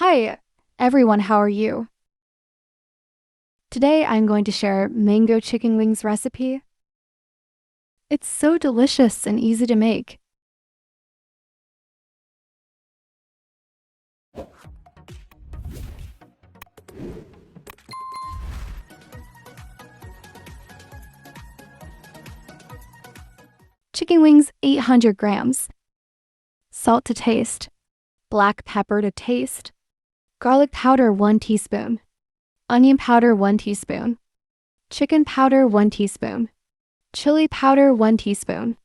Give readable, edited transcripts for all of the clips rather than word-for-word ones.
Hi, everyone, how are you? Today I'm going to share mango chicken wings recipe. It's so delicious and easy to make. Chicken wings 800 grams. Salt to taste. Black pepper to taste. Garlic powder 1 teaspoon. Onion powder 1 teaspoon. Chicken powder 1 teaspoon. Chili powder 1 teaspoon.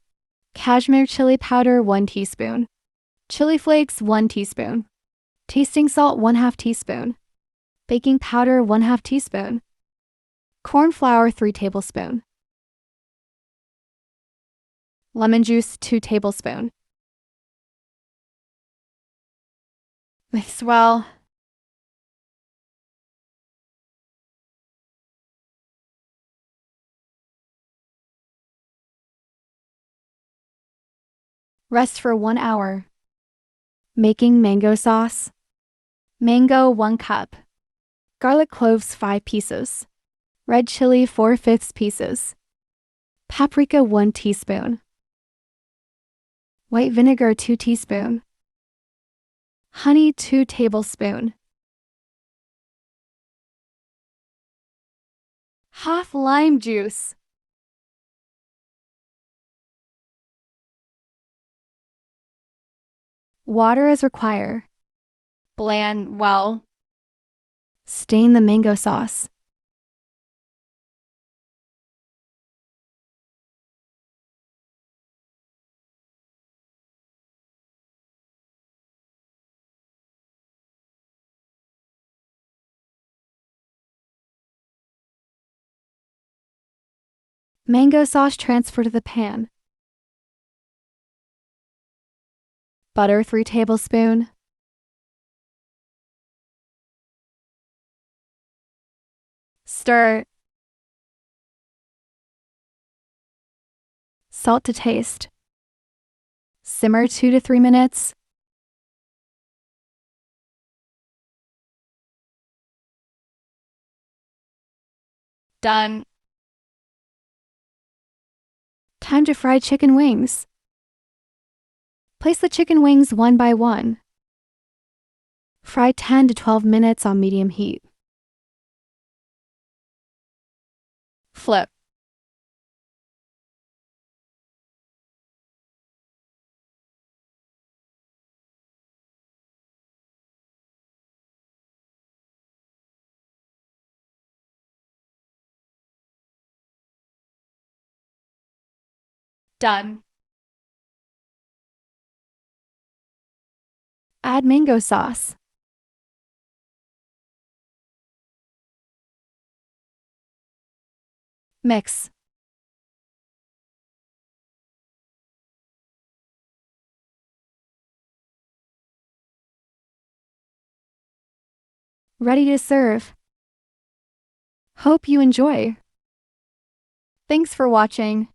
Cashmere chili powder 1 teaspoon. Chili flakes 1 teaspoon. Tasting salt 1/2 teaspoon. Baking powder 1/2 teaspoon. Corn flour 3 tablespoons. Lemon juice 2 tablespoons. Mix well. Rest for 1 hour. Making mango sauce. Mango 1 cup. Garlic cloves 5 pieces. Red chili 4/5 pieces. Paprika 1 teaspoon. White vinegar 2 teaspoons. Honey 2 tablespoons. Half lime juice. Water as required. Blend well. Stain the mango sauce. Mango sauce transfer to the pan. Butter 3 tablespoons. Stir. Salt to taste. Simmer 2 to 3 minutes. Done. Time to fry chicken wings. Place the chicken wings one by one. Fry 10 to 12 minutes on medium heat. Flip. Done. Add mango sauce. Mix. Ready to serve. Hope you enjoy. Thanks for watching.